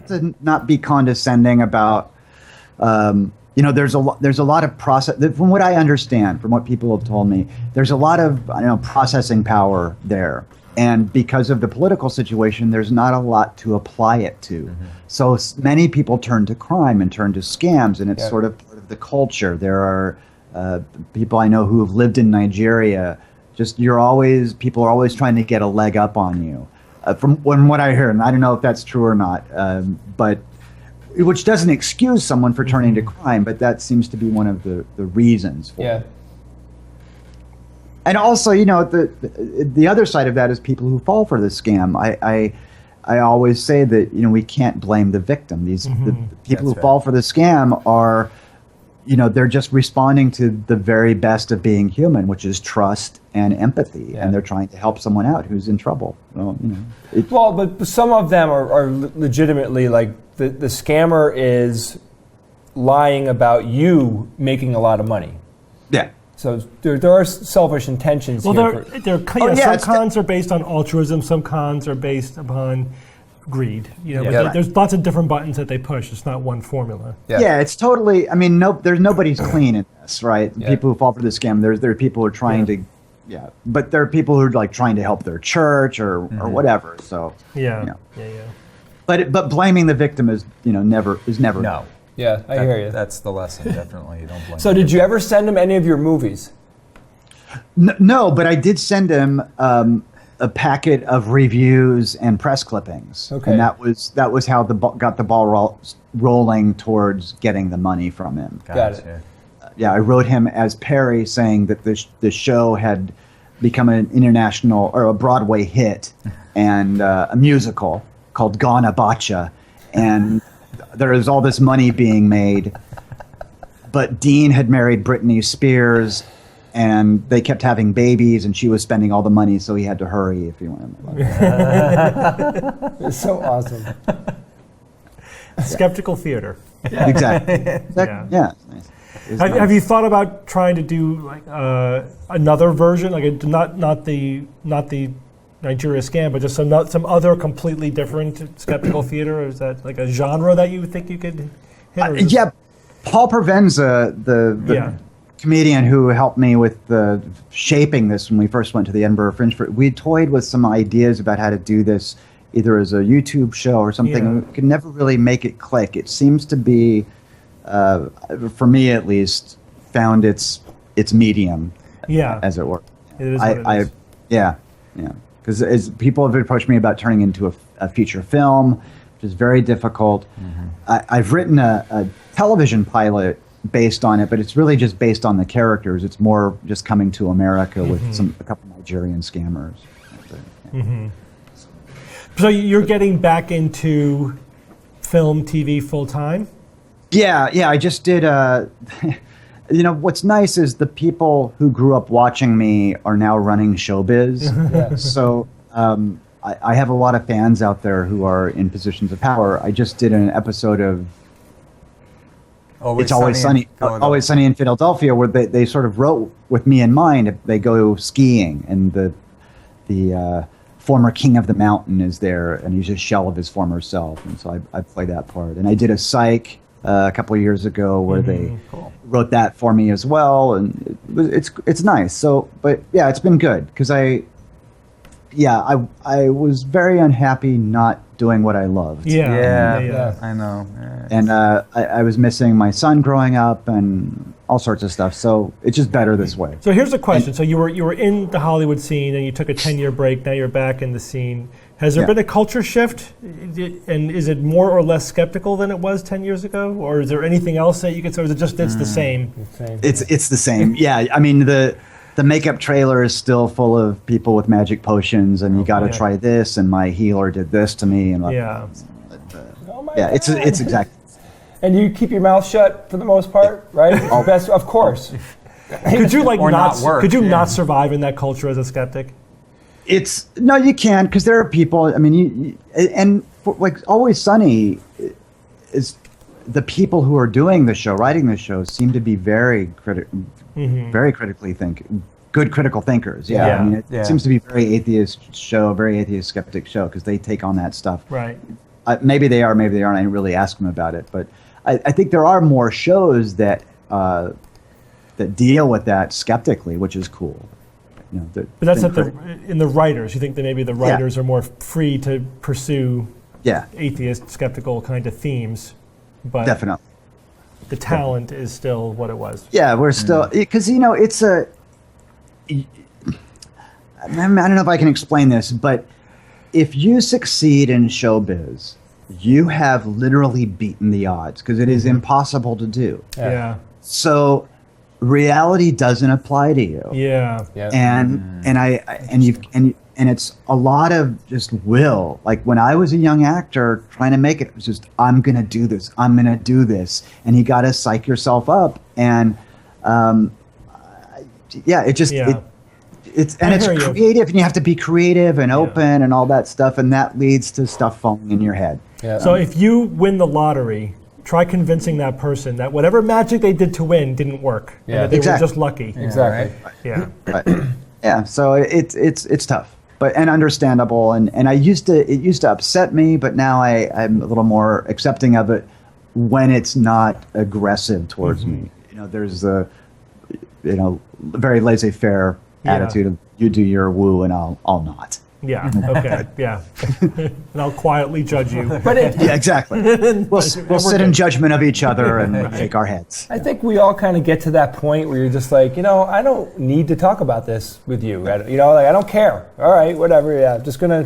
to not be condescending about, there's a lot of process, from what I understand, from what people have told me, there's a lot of, processing power there. And because of the political situation, there's not a lot to apply it to. Mm-hmm. So many people turn to crime and turn to scams, and it's sort of part of the culture. There are people I know who have lived in Nigeria. People are always trying to get a leg up on you. From what I hear, and I don't know if that's true or not, but which doesn't excuse someone for turning to crime, but that seems to be one of the reasons for it. And also, the other side of that is people who fall for the scam. I always say that we can't blame the victim. The people who fall for the scam are, they're just responding to the very best of being human, which is trust and empathy, and they're trying to help someone out who's in trouble. Well, but some of them are legitimately like the scammer is lying about you making a lot of money. Yeah. So there are selfish intentions here. Well, some cons are based on altruism, some cons are based upon greed. But there's lots of different buttons that they push. It's not one formula. Yeah, it's totally. There's nobody's clean in this, right? Yeah. People who fall for the scam. There are people who are trying to, but there are people who are like trying to help their church or whatever. So But blaming the victim is never. No. Yeah, I hear you. That's the lesson, definitely. You don't blame So did you ever send him any of your movies? No, but I did send him a packet of reviews and press clippings. Okay. And that was how got the ball rolling towards getting the money from him. Got it. I wrote him as Perry, saying that the show had become an international or a Broadway hit and a musical called Ghana Bacha, and there is all this money being made, but Dean had married Britney Spears, and they kept having babies, and she was spending all the money, so he had to hurry if he wanted. It's so awesome. Skeptical theater. Yeah. Exactly. Nice. Have you thought about trying to do like another version, like not the Nigeria scam, but just some other completely different skeptical theater? Or is that like a genre that you think you could hit? Paul Provenza, the comedian who helped me with shaping this when we first went to the Edinburgh Fringe, we toyed with some ideas about how to do this either as a YouTube show or something. And we could never really make it click. It seems to be, for me at least, found its medium, as it were. It is what it is. Yeah. Because as people have approached me about turning into a feature film, which is very difficult. Mm-hmm. I've written a television pilot based on it, but it's really just based on the characters. It's more just coming to America with a couple Nigerian scammers. Mm-hmm. So you're getting back into film, TV full time? Yeah. I just did. What's nice is the people who grew up watching me are now running Showbiz. So I have a lot of fans out there who are in positions of power. I just did an episode of Always Sunny in Philadelphia, where they sort of wrote with me in mind. They go skiing, and the former king of the mountain is there, and he's a shell of his former self. And so I play that part. And I did a Psych a couple of years ago where they wrote that for me as well, and it's nice. So, but yeah, it's been good because I was very unhappy not doing what I loved. Yeah. I know. And I was missing my son growing up and all sorts of stuff. So it's just better this way. So here's a question. So you were in the Hollywood scene and you took a 10-year break. Now you're back in the scene. Has there been a culture shift? And is it more or less skeptical than it was 10 years ago? Or is there anything else that you could say? Or is it just it's the same? It's the same. Yeah. I mean, the makeup trailer is still full of people with magic potions, and you got to try this, and my healer did this to me, and it's exactly. And you keep your mouth shut for the most part, right? Best, of course. Could you not survive in that culture as a skeptic? No, you can, because there are people. I mean, Always Sunny is the people who are doing the show, writing the show, seem to be very very critically good critical thinkers. I mean, it seems to be very atheist skeptic show, because they take on that stuff maybe they are, maybe they aren't. I didn't really ask them about it, but I think there are more shows that deal with that skeptically, which is cool. But that's in the writers. You think that maybe the writers are more free to pursue atheist, skeptical kind of themes, but definitely the talent is still what it was. Yeah, we're still, because it's I don't know if I can explain this, but if you succeed in showbiz, you have literally beaten the odds, because it is impossible to do. Yeah. So reality doesn't apply to you. Yeah. And it's a lot of just will. Like when I was a young actor trying to make it, it was just, I'm gonna do this, and you got to psych yourself up. And it's creative, and you have to be creative and open and all that stuff, and that leads to stuff falling in your head. Yeah. So if you win the lottery, try convincing that person that whatever magic they did to win didn't work. Yeah, and that they were just lucky. Exactly. Yeah. Right. Yeah. So it's tough, and understandable. And it used to upset me, but now I'm a little more accepting of it when it's not aggressive towards me. There's a very laissez-faire attitude of you do your woo and I'll not. Yeah. Okay. Yeah. And I'll quietly judge you. Yeah, exactly. We'll sit in judgment of each other and shake our heads. I think we all kind of get to that point where you're just like, I don't need to talk about this with you. I don't care. All right, whatever. Yeah,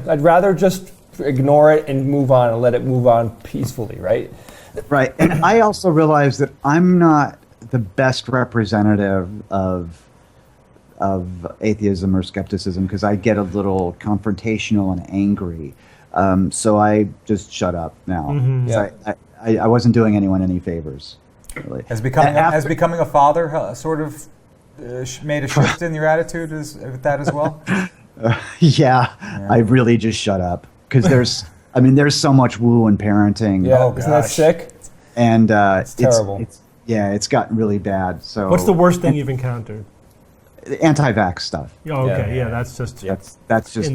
I'd rather just ignore it and move on and let it move on peacefully, right? Right. And I also realize that I'm not the best representative of atheism or skepticism, because I get a little confrontational and angry. So I just shut up now. I wasn't doing anyone any favors, really. Has becoming a father sort of made a shift in your attitude with that as well? Yeah, I really just shut up, because there's so much woo in parenting. Yeah, isn't that sick? And it's terrible. It's gotten really bad. So what's the worst thing you've encountered? Anti-vax stuff. Oh, okay. Yeah, that's just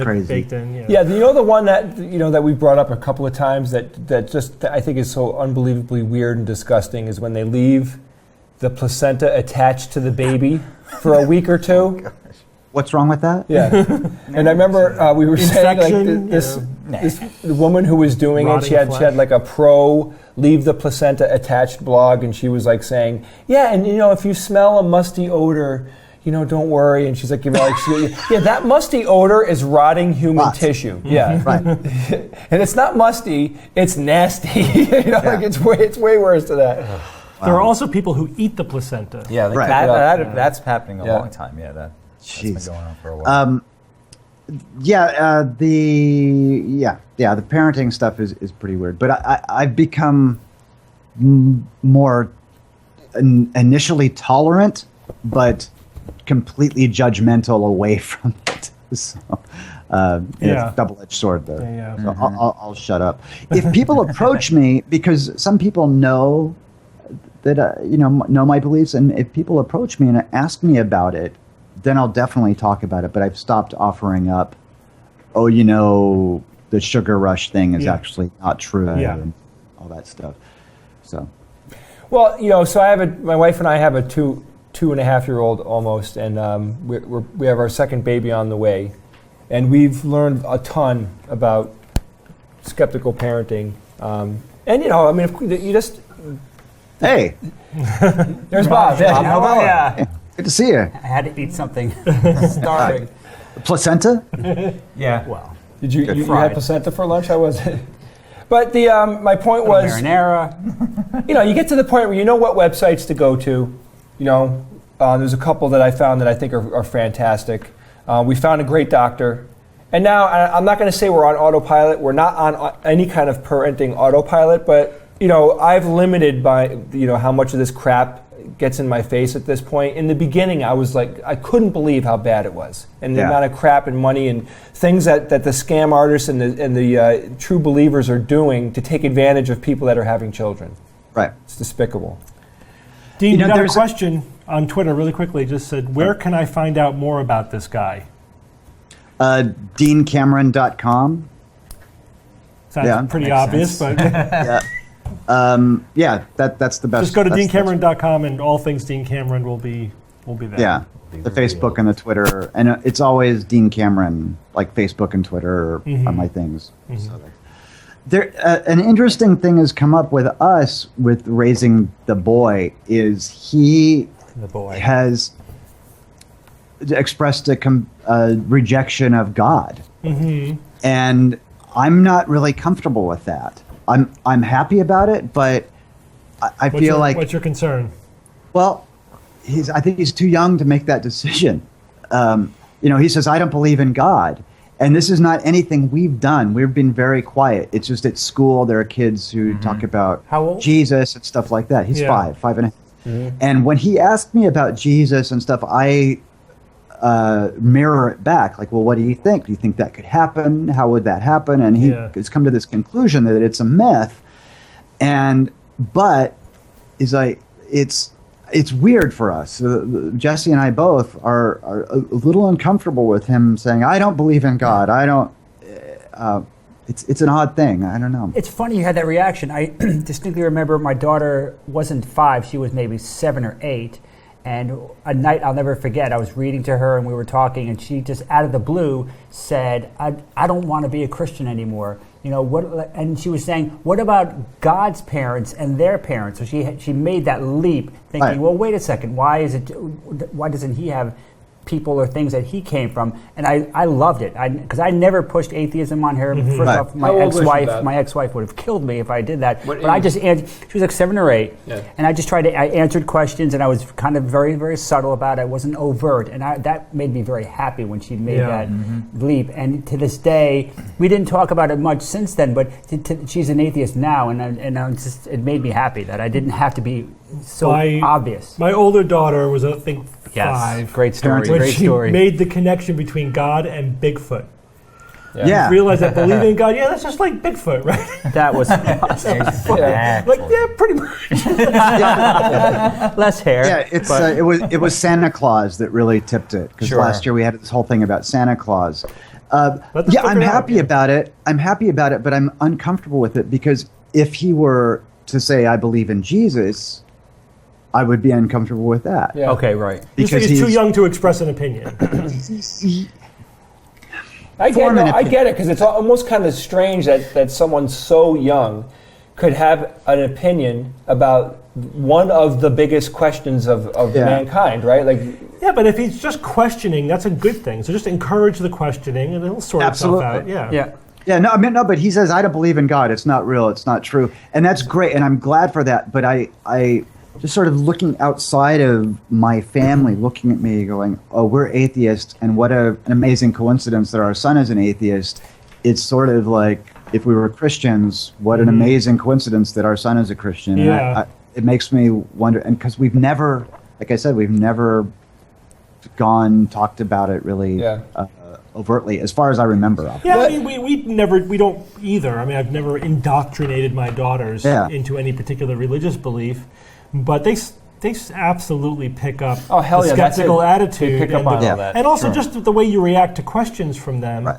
crazy. Baked in. Yeah, the one that that we brought up a couple of times that just I think is so unbelievably weird and disgusting is when they leave the placenta attached to the baby for a week or two. What's wrong with that? Yeah, and I remember we were saying like this woman who was doing it. She had like a pro leave the placenta attached blog, and she was like saying, yeah, and if you smell a musty odor, don't worry. And she's like, that musty odor is rotting human tissue. Yeah, right. And it's not musty; it's nasty. Like it's way worse than that. Wow. There are also people who eat the placenta. Yeah, right. That's happening a long time. Yeah, that's been going on for a while. The parenting stuff is pretty weird. But I've become more initially tolerant, but completely judgmental away from it. So, it's a double-edged sword, though. Yeah. So I'll shut up. If people approach me, because some people know that know my beliefs, and if people approach me and ask me about it, then I'll definitely talk about it. But I've stopped offering up, the sugar rush thing is actually not true, and all that stuff. So, well, so my wife and I have a two and a half year old almost, and we have our second baby on the way, and we've learned a ton about skeptical parenting. And if you just hey, there's Bob. Yeah. Good to see you. I had to eat something. Starving. Placenta? Yeah. Wow. Did you had placenta for lunch? How was it? But my point was, marinara. You get to the point where you know what websites to go to. There's a couple that I found that I think are fantastic. We found a great doctor. And now, I'm not going to say we're on autopilot. We're not on any kind of parenting autopilot, but, I've limited by, how much of this crap gets in my face at this point. In the beginning, I was like, I couldn't believe how bad it was. And the amount of crap and money and things that the scam artists and the true believers are doing to take advantage of people that are having children. Right. It's despicable. Dean, you got a question on Twitter really quickly. Just said, where can I find out more about this guy? DeanCameron.com. Sounds pretty makes obvious, sense. but That's the best. just go to that's- deancameron.com and all things Dean Cameron will be there. Yeah, the Facebook and the Twitter, and it's always Dean Cameron, like Facebook and Twitter are my things. So there, an interesting thing has come up with us with raising the boy. Is he has expressed a rejection of God, and I'm not really comfortable with that. I'm happy about it, but I feel like what's your concern? well, I think he's too young to make that decision. He says, I don't believe in God. And this is not anything we've done. We've been very quiet. It's just at school, there are kids who talk about How old? Jesus and stuff like that. He's Yeah. 5 and a half. And when he asked me about Jesus and stuff, I mirror it back. Like, well, what do you think? Do you think that could happen? How would that happen? And he has come to this conclusion that it's a myth. But he's like, it's weird for us. Jesse and I both are a little uncomfortable with him saying, I don't believe in God. I don't. It's an odd thing. I don't know. It's funny you had that reaction. I distinctly remember my daughter wasn't 5, she was maybe 7 or 8. And a night I'll never forget, I was reading to her and we were talking, and she just out of the blue said, I don't want to be a Christian anymore. And she was saying, what about God's parents and their parents? So she made that leap, thinking, Right. well, wait a second, why doesn't he have people or things that he came from? And I loved it, because I never pushed atheism on her. First Right. off, my How old was she, Beth? ex-wife would have killed me if I did that. What But I age? just answered. She was like 7 or 8, Yeah. and I just I answered questions, and I was kind of very, very subtle about it. I wasn't overt, and that made me very happy when she made that leap. And to this day, we didn't talk about it much since then. But she's an atheist now, and it made me happy that I didn't have to be so obvious. My older daughter was, I think, Yes, 5. great story. When Great she story. made the connection between God and Bigfoot. Yeah. Realized that believing in God, that's just like Bigfoot, right? That was awesome. Like, yeah, pretty much. Less hair. Yeah, it was Santa Claus that really tipped it, because last year we had this whole thing about Santa Claus. Let them I'm figure it out, happy about it. I'm happy about it, but I'm uncomfortable with it, because if he were to say I believe in Jesus, I would be uncomfortable with that. Yeah. Okay, right. You Because think he's too young to express an opinion. I get it, because it's almost kind of strange that someone so young could have an opinion about one of the biggest questions of mankind, right? Like, Yeah, but if he's just questioning, that's a good thing. So just encourage the questioning, and it'll sort itself out. Yeah. Yeah, no, but he says, I don't believe in God. It's not real. It's not true. And that's great, and I'm glad for that. But I just sort of looking outside of my family, looking at me going, oh, we're atheists, and what an amazing coincidence that our son is an atheist. It's sort of like, if we were Christians, what an amazing coincidence that our son is a Christian. Yeah. And it makes me wonder, and because we've never, like I said, we've never talked about it really overtly, as far as I remember. Yeah, I mean, we don't either. I mean, I've never indoctrinated my daughters into any particular religious belief, but they absolutely pick up Oh, hell the yeah, that's skeptical it. attitude. They pick up on all that. And also just the way you react to questions from them. Right.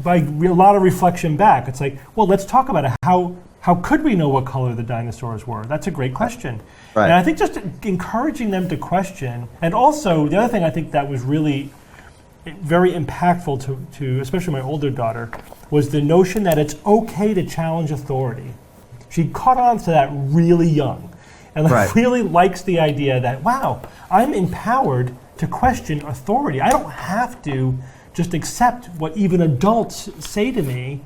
By a lot of reflection back. It's like, well, let's talk about it. How could we know what color the dinosaurs were? That's a great question. Right. And I think just encouraging them to question, and also the other thing I think that was really very impactful to especially my older daughter, was the notion that it's okay to challenge authority. She caught on to that really young, and really likes the idea that, wow, I'm empowered to question authority. I don't have to just accept what even adults say to me.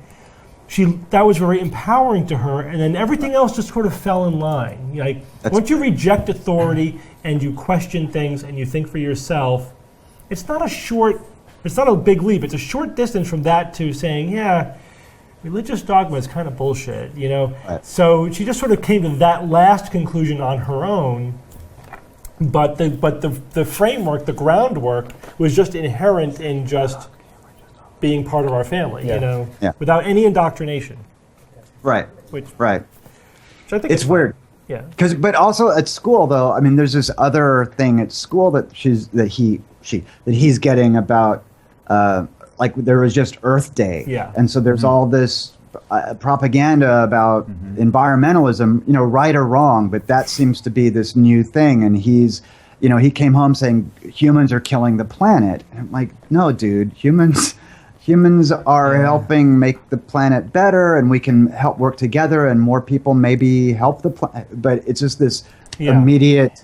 That was very empowering to her, and then everything else just sort of fell in line. Like, once you reject authority and you question things and you think for yourself, it's not a big leap. It's a short distance from that to saying, yeah, religious dogma is kind of bullshit, Right. So she just sort of came to that last conclusion on her own. But the framework, the groundwork, was just inherent in just being part of our family, without any indoctrination. Right. Which Right. I think It's weird. Yeah. But also at school, though, I mean, there's this other thing at school that he's getting about, like there was just Earth Day. Yeah. And so there's all this propaganda about environmentalism, you know, right or wrong, but that seems to be this new thing. And he's, you know, he came home saying humans are killing the planet. And I'm like, no, dude, humans are helping make the planet better, and we can help work together, and more people maybe help the planet. But it's just this immediate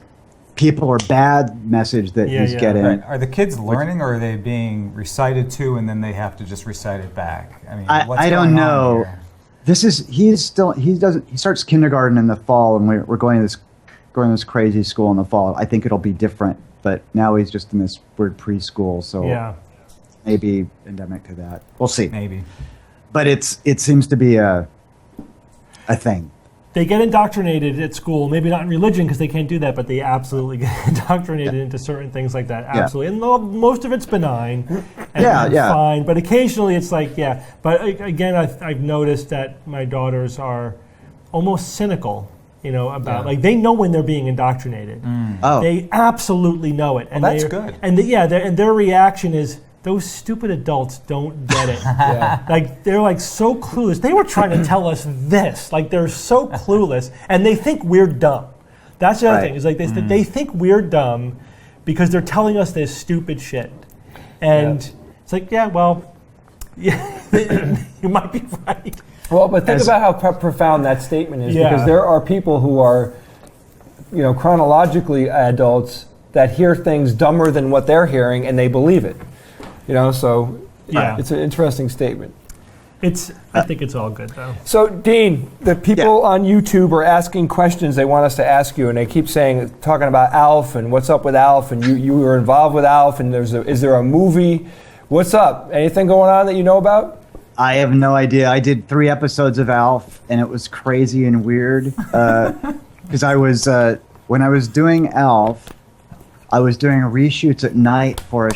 people are bad message that he's getting. Right. Are the kids learning, or are they being recited to, and then they have to just recite it back? I mean, what's I don't going know. on here? He starts kindergarten in the fall, and we're going to this crazy school in the fall. I think it'll be different, but now he's just in this weird preschool, so maybe endemic to that. We'll see. Maybe. But it seems to be a thing. They get indoctrinated at school, maybe not in religion because they can't do that, but they absolutely get indoctrinated into certain things like that. Absolutely. And most of it's benign and fine, but occasionally it's like, But again, I've noticed that my daughters are almost cynical, you know, about, like, they know when they're being indoctrinated. Oh. They absolutely know it. And that's good. And their reaction is, those stupid adults don't get it. Like, they're like so clueless. They were trying to tell us this. Like, they're so clueless, and they think we're dumb. That's the other thing. Is like they think we're dumb because they're telling us this stupid shit. And it's like, you might be right. Well, but think about how profound that statement is, because there are people who are, you know, chronologically adults that hear things dumber than what they're hearing, and they believe it. You know, so it's an interesting statement. I think it's all good, though. So, Dean, the people on YouTube are asking questions they want us to ask you, and they keep talking about ALF and what's up with ALF, and you were involved with ALF, and is there a movie? What's up? Anything going on that you know about? I have no idea. I did 3 episodes of ALF, and it was crazy and weird. Because when I was doing ALF, I was doing reshoots at night for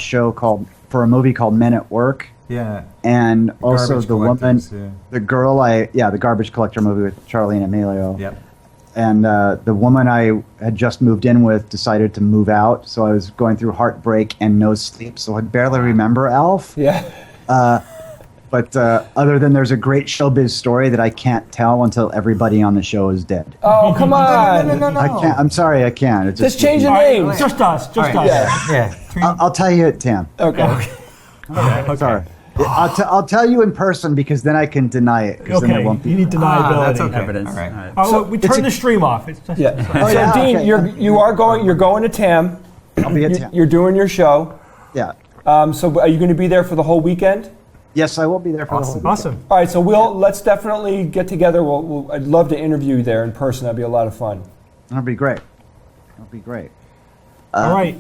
a movie called Men at Work. Yeah. And also the woman, the girl the Garbage Collector movie with Charlie and Emilio. Yep. And the woman I had just moved in with decided to move out, so I was going through heartbreak and no sleep, so I barely remember ALF. Yeah. But other than there's a great Showbiz story that I can't tell until everybody on the show is dead. Oh, come on. No. I can't. I'm sorry, I can't. It Just change the name. Just us. Yeah. I'll tell you at 10. Okay. Sorry. I'll tell you in person, because then I can deny it. Then it won't be. You need deniability. That's okay. Evidence. All right. So we turn the stream off. So, Dean, you're going to TAM. I'll be at 10. You're doing your show. Yeah. So are you going to be there for the whole weekend? Yes, I will be there for the whole weekend. Awesome. All right, so let's definitely get together. I'd love to interview you there in person. That'd be a lot of fun. That'll be great. All right.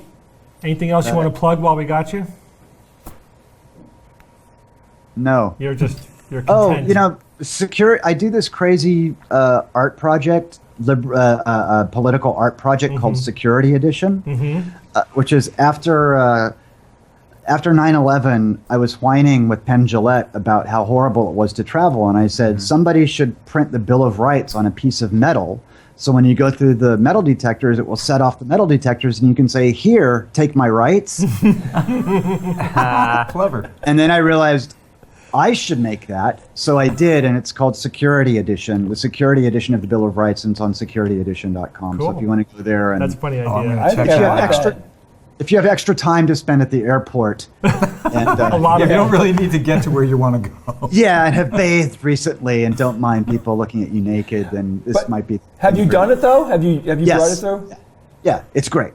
Anything else you want to plug while we got you? No. You're content. Oh, you know, I do this crazy art project, political art project called Security Edition, which is after 9/11, I was whining with Penn Jillette about how horrible it was to travel, and I said somebody should print the Bill of Rights on a piece of metal, so when you go through the metal detectors, it will set off the metal detectors, and you can say, "Here, take my rights." Clever. And then I realized I should make that, so I did, and it's called Security Edition, the Security Edition of the Bill of Rights, and it's on securityedition.com. Cool. So if you want to go there, and That's a funny idea. I think I like that. if you have extra time to spend at the airport, and, A lot You of don't really need to get to where you want to go. yeah, and have bathed recently and don't mind people looking at you naked, then this might be. Have you done it though? Have you brought it Yes. through? Yeah, it's great.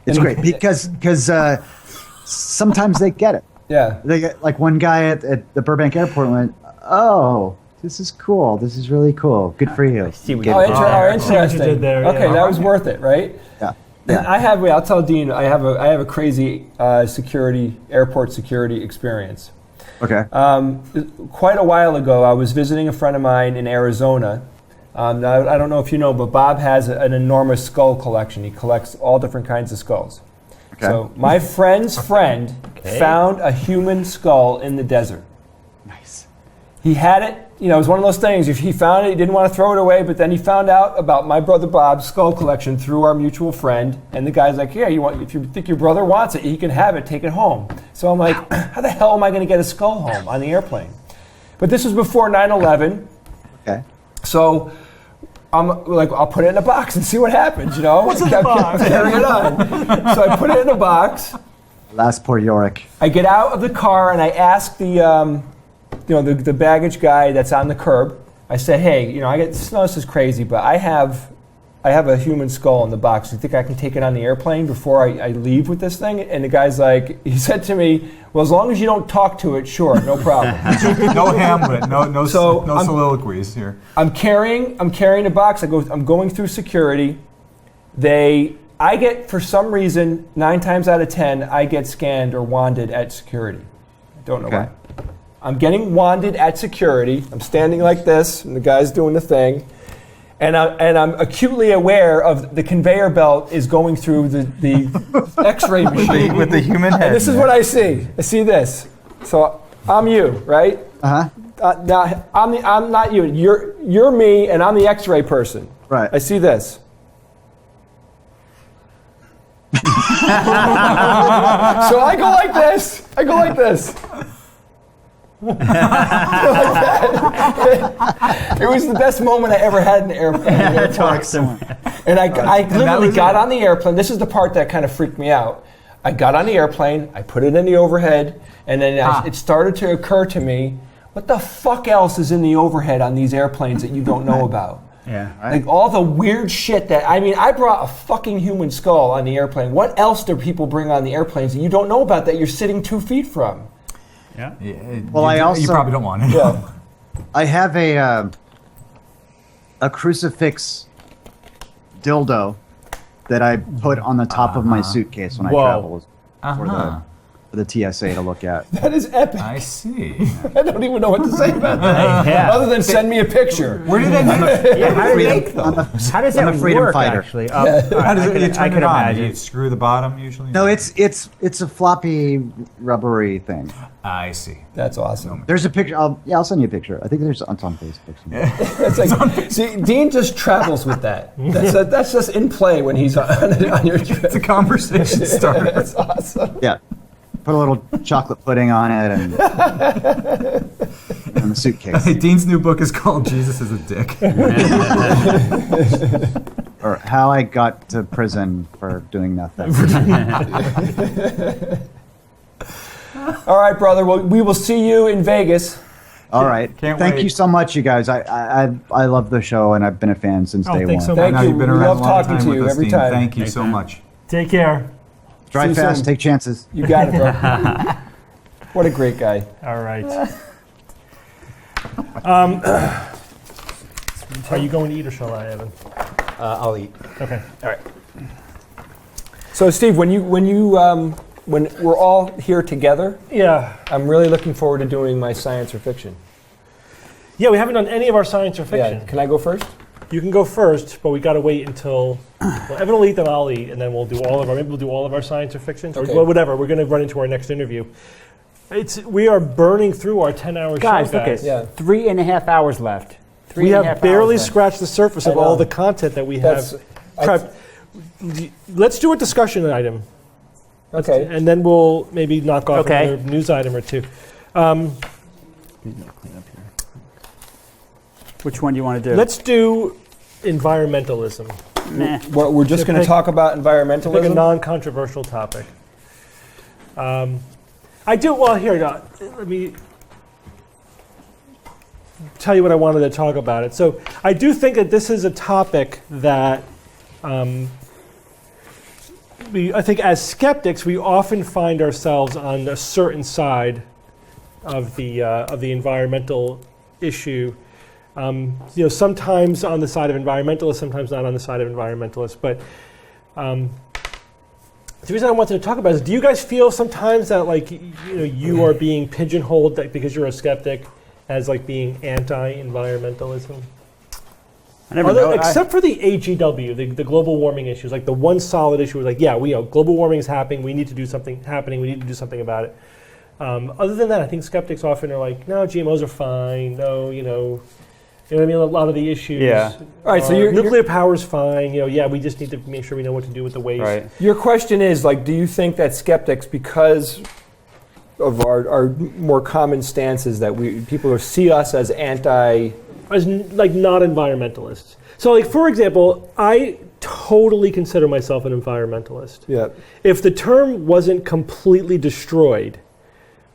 It's great because sometimes they get it. Yeah. They get, like one guy at the Burbank airport went, "Oh, this is cool. This is really cool. Good for you." see what Get you it. did. Interesting. did there, Okay, yeah. that was worth it, right? Yeah. I'll tell Dean. I have a crazy airport security experience. Okay. Quite a while ago, I was visiting a friend of mine in Arizona. Now, I don't know if you know, but Bob has an enormous skull collection. He collects all different kinds of skulls. Okay. So my friend's friend found a human skull in the desert. Nice. He had it you know, it was one of those things. If he found it, he didn't want to throw it away, but then he found out about my brother Bob's skull collection through our mutual friend, and the guy's like, yeah, if you think your brother wants it, he can have it, take it home. So I'm like, how the hell am I going to get a skull home on the airplane? But this was before 9/11. Okay. So I'm like, I'll put it in a box and see what happens, you know? What's in the box? Carrying it on. So I put it in a box. Last poor Yorick. I get out of the car and I ask the baggage guy that's on the curb. I said, hey, you know, this is crazy, but I have a human skull in the box. Do you think I can take it on the airplane before I leave with this thing? And the guy's like, he said to me, well, as long as you don't talk to it, sure, no problem. No Hamlet, no soliloquies here. I'm carrying a box. I'm going through security. I get, for some reason, 9 times out of 10, I get scanned or wanded at security. I don't know why. I'm getting wanded at security. I'm standing like this, and the guy's doing the thing. And I'm acutely aware of the conveyor belt is going through the X-ray machine. With the human head. And this is what I see. I see this. So I'm you, right? Uh-huh. Now I'm not you. You're me, and I'm the X-ray person. Right. I see this. So I go like this. Like that. It was the best moment I ever had in the airplane. And I literally got on the airplane. This is the part that kind of freaked me out. I got on the airplane, I put it in the overhead, and then it started to occur to me, what the fuck else is in the overhead on these airplanes that you don't know about? Yeah. Like all the weird shit I brought a fucking human skull on the airplane. What else do people bring on the airplanes that you don't know about that you're sitting 2 feet from? Yeah. Well, you probably don't want it. Yeah. I have a crucifix dildo that I put on the top of my suitcase when I travel for the TSA to look at. That is epic. I see. I don't even know what to say about that. Other than send me a picture. Where do they make Yeah, how does that freedom work, fighter. actually? How does you turn it on? imagine. You screw the bottom usually? No, it's a floppy, rubbery thing. I see. That's awesome. There's a picture. I'll send you a picture. I think it's on Facebook. It's like, see, Dean just travels with that. That's just in play when he's on your trip. It's a conversation starter. That's awesome. Yeah. Put a little chocolate pudding on it and the suitcase. Hey, Dean's new book is called Jesus is a Dick. Or How I Got to Prison for Doing Nothing. All right, brother. Well, we will see you in Vegas. All right. Can't Thank wait. you so much, you guys. I love the show, and I've been a fan since day thanks one. so I much. know you've been We around love a long talking time to with you us, every Dean. time. Thank you so much. Take care. Drive See you fast, soon. take chances. You got it, bro. What a great guy. All right. Are you going to eat or shall I, Evan? I'll eat. Okay. All right. So, Steve, when we're all here together, Yeah. I'm really looking forward to doing my science or fiction. Yeah, we haven't done any of our science or fiction. Yeah. Can I go first? You can go first, but we got to wait until Evan will eat, then I'll eat, and then we'll do all of our science or fiction, or Okay. whatever. We're going to run into our next interview. We are burning through our 10-hour Guys, show, look at Yeah. 3.5 hours left. We have barely scratched. scratched the surface I of all know. the content that we That's- have prepped. Let's do a discussion item, Okay. and then we'll maybe knock off Okay. another news item or two. Which one do you want to do? Let's do environmentalism. Nah. We're just going to Pick- talk about Pick a environmentalism. non-controversial topic. I do, well, here, let me tell you what I wanted to talk about it. So I do think that this is a topic that I think as skeptics, we often find ourselves on a certain side of the environmental issue. Sometimes on the side of environmentalists, sometimes not on the side of environmentalists. But the reason I wanted to talk about is: do you guys feel sometimes that you are being pigeonholed because you're a skeptic as being anti-environmentalism? I never know. Except for the HEW, the global warming issues, the one solid issue was global warming is happening. We need to do something about it. Other than that, I think skeptics often are like, no, GMOs are fine. No, you know what I mean? A lot of the issues. Yeah. All right, so nuclear power is fine. We just need to make sure we know what to do with the waste. Right. Your question is, like, do you think that skeptics, because of our more common stances, that people see us as not environmentalists? So, like, for example, I totally consider myself an environmentalist. Yeah. If the term wasn't completely destroyed,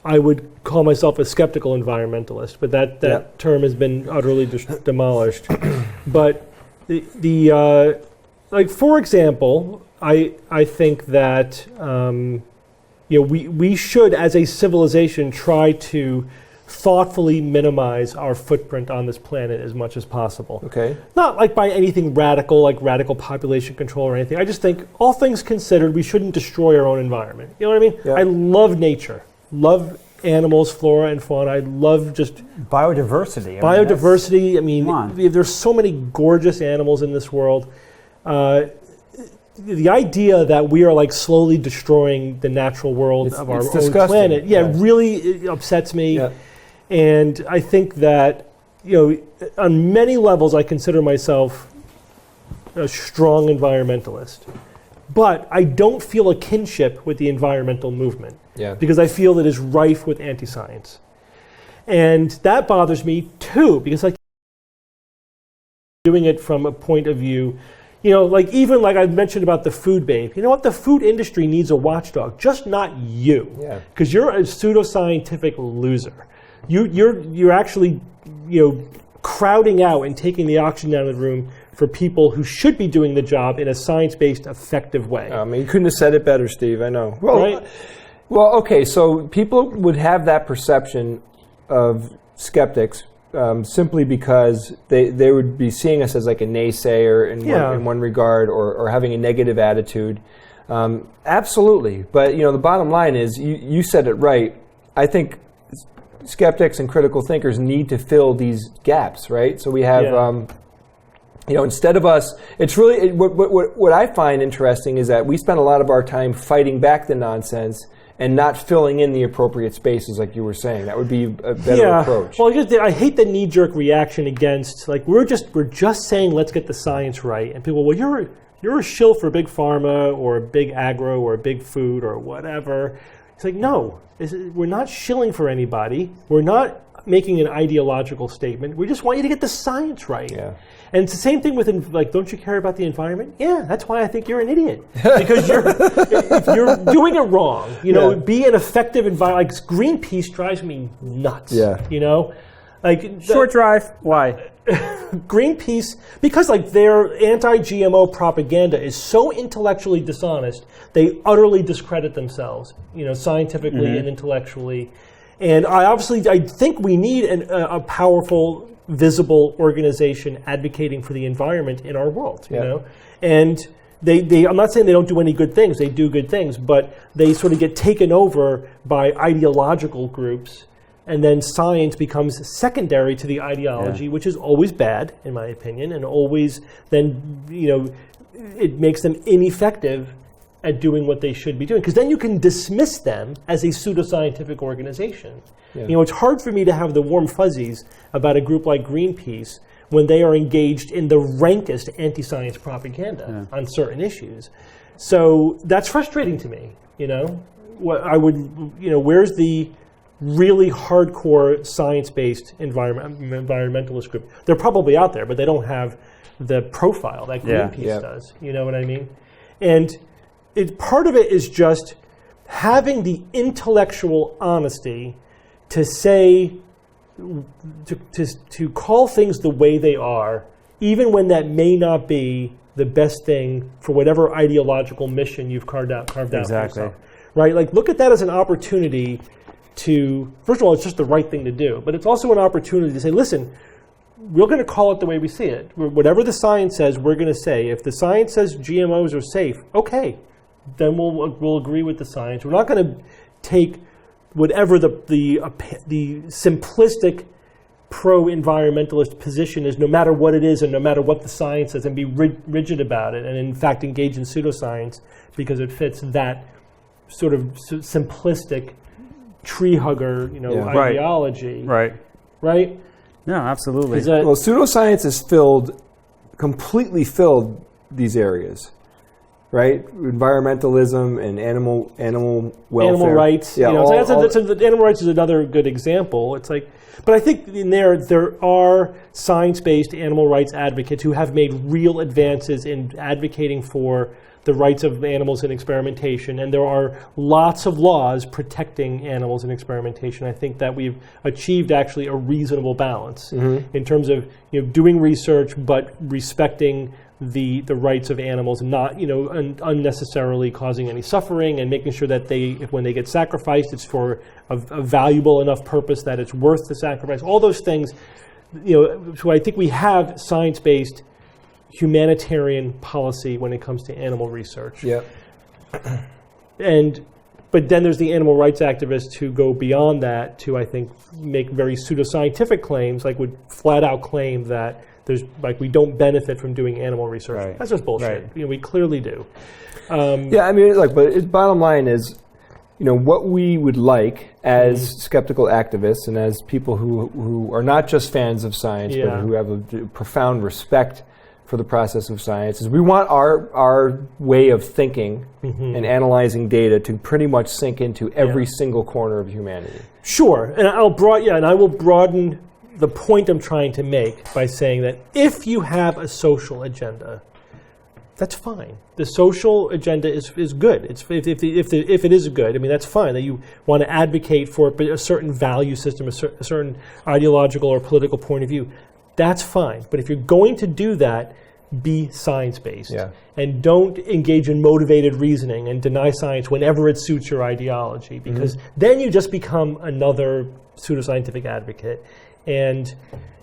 I would call myself a skeptical environmentalist, but that term has been utterly demolished. But like, for example, I think that we should, as a civilization, try to thoughtfully minimize our footprint on this planet as much as possible. Okay. Not like by anything radical, like radical population control or anything. I just think, all things considered, we shouldn't destroy our own environment. You know what I mean? Yeah. I love nature. Love animals, flora and fauna. I love just biodiversity. Biodiversity. I mean, there's so many gorgeous animals in this world. The idea that we are like slowly destroying the natural world of our own planet, really it upsets me. Yeah. And I think that, on many levels, I consider myself a strong environmentalist. But I don't feel a kinship with the environmental movement. Yeah. Because I feel it is rife with anti-science. And that bothers me too, because like doing it from a point of view, even like I mentioned about the food babe. You know what? The food industry needs a watchdog, just not you. Yeah. Because you're a pseudo-scientific loser. You're actually, crowding out and taking the oxygen out of the room for people who should be doing the job in a science-based, effective way. You couldn't have said it better, Steve. I know. Right? Well, okay, so people would have that perception of skeptics simply because they would be seeing us as like a naysayer in one regard, or having a negative attitude. Absolutely. But, the bottom line is, you said it right. I think skeptics and critical thinkers need to fill these gaps, right? So we have... instead of us, it's really, what I find interesting is that we spend a lot of our time fighting back the nonsense and not filling in the appropriate spaces, like you were saying. That would be a better approach. Well, I hate the knee-jerk reaction against, like, we're just saying let's get the science right, and people, well, you're a shill for big pharma or big agro or big food or whatever. It's like, no, we're not shilling for anybody. We're not making an ideological statement. We just want you to get the science right. Yeah. And it's the same thing with, like, don't you care about the environment? Yeah, that's why I think you're an idiot. Because if you're doing it wrong, be an effective environment. Like, Greenpeace drives me nuts. Yeah. Short drive, why? Greenpeace, because like their anti-GMO propaganda is so intellectually dishonest, they utterly discredit themselves, scientifically and intellectually. And I think we need a powerful, visible organization advocating for the environment in our world, you know? And they I'm not saying they don't do any good things, they do good things, but they sort of get taken over by ideological groups, and then science becomes secondary to the ideology, which is always bad, in my opinion, and always then, it makes them ineffective at doing what they should be doing. Because then you can dismiss them as a pseudoscientific organization. Yeah. It's hard for me to have the warm fuzzies about a group like Greenpeace when they are engaged in the rankest anti-science propaganda on certain issues. So that's frustrating to me, What I would, where's the really hardcore science-based environmentalist group? They're probably out there, but they don't have the profile that Greenpeace does. You know what I mean? And part of it is just having the intellectual honesty to say, to call things the way they are, even when that may not be the best thing for whatever ideological mission you've carved out for yourself. Right? Like, look at that as an opportunity to, first of all, it's just the right thing to do, but it's also an opportunity to say, listen, we're going to call it the way we see it. Whatever the science says, we're going to say. If the science says GMOs are safe, okay, then we'll agree with the science. We're not going to take whatever the simplistic pro-environmentalist position is, no matter what it is and no matter what the science says, and be rigid about it, and in fact engage in pseudoscience because it fits that sort of simplistic tree hugger, Right. ideology, Right. right? No, absolutely. Is that, Well, pseudoscience has completely filled these areas, right? Environmentalism and animal welfare. animal rights. Yeah, Animal rights is another good example. It's like, but I think in there are science-based animal rights advocates who have made real advances in advocating for the rights of animals in experimentation, and there are lots of laws protecting animals in experimentation. I think that we've achieved actually a reasonable balance in terms of doing research, but respecting the rights of animals, and not unnecessarily causing any suffering, and making sure that when they get sacrificed, it's for a valuable enough purpose that it's worth the sacrifice. All those things, so I think we have science-based humanitarian policy when it comes to animal research. Yep. But then there's the animal rights activists who go beyond that to, I think, make very pseudoscientific claims, like would flat out claim that we don't benefit from doing animal research. Right. That's just bullshit. Right. We clearly do. But bottom line is, what we would like as skeptical activists and as people who are not just fans of science, but who have a profound respect for the process of science, is we want our way of thinking and analyzing data to pretty much sink into every single corner of humanity. Sure, and I will broaden the point I'm trying to make by saying that if you have a social agenda, that's fine. The social agenda is good. If it is good, that's fine. That you want to advocate for a certain value system, a certain ideological or political point of view, that's fine. But if you're going to do that, be science-based. And don't engage in motivated reasoning and deny science whenever it suits your ideology, because then you just become another pseudoscientific advocate. And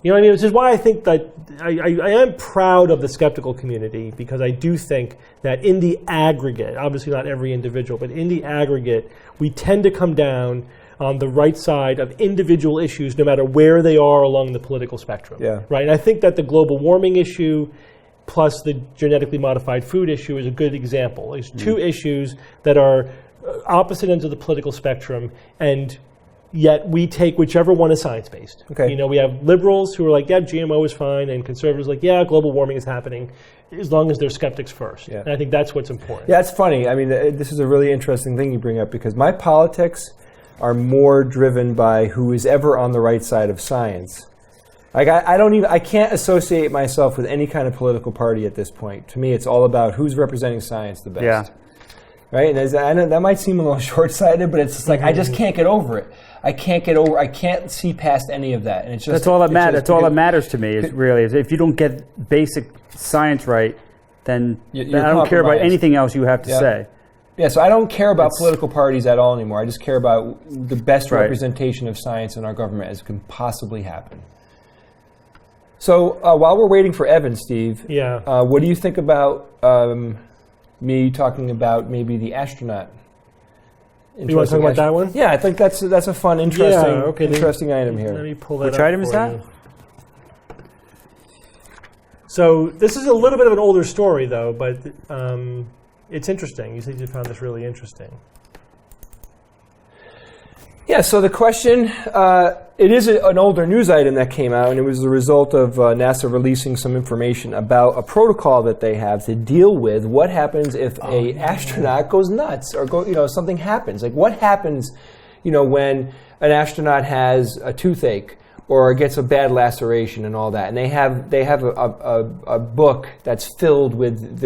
which is why I think that I am proud of the skeptical community, because I do think that in the aggregate, obviously not every individual, but in the aggregate, we tend to come down on the right side of individual issues, no matter where they are along the political spectrum. Right? And I think that the global warming issue plus the genetically modified food issue is a good example. There's two issues that are opposite ends of the political spectrum, and yet we take whichever one is science-based. Okay. We have liberals who are like, yeah, GMO is fine, and conservatives are like, yeah, global warming is happening, as long as they're skeptics first. And I think that's what's important. Yeah, it's funny. This is a really interesting thing you bring up, because my politics are more driven by who is ever on the right side of science. Like I can't associate myself with any kind of political party at this point. To me, it's all about who's representing science the best. Right? And I know that might seem a little short-sighted, but it's just like I just can't get over it. I can't see past any of that. And it's just that's all that matters. That's all that matters to me. Is really if you don't get basic science right, then I don't care about anything else you have to say. Yeah, so I don't care about political parties at all anymore. I just care about the best representation of science in our government as can possibly happen. So while we're waiting for Evan, Steve, what do you think about me talking about maybe the astronaut? You want to talk about that one? Yeah, I think that's a fun, interesting item here. Let me pull that up. Which item is that? So this is a little bit of an older story, though, but it's interesting. You said you found this really interesting. Yeah, so the question, it is an older news item that came out, and it was the result of NASA releasing some information about a protocol that they have to deal with what happens if an astronaut goes nuts or something happens. Like what happens, when an astronaut has a toothache or gets a bad laceration and all that. And they have a book that's filled with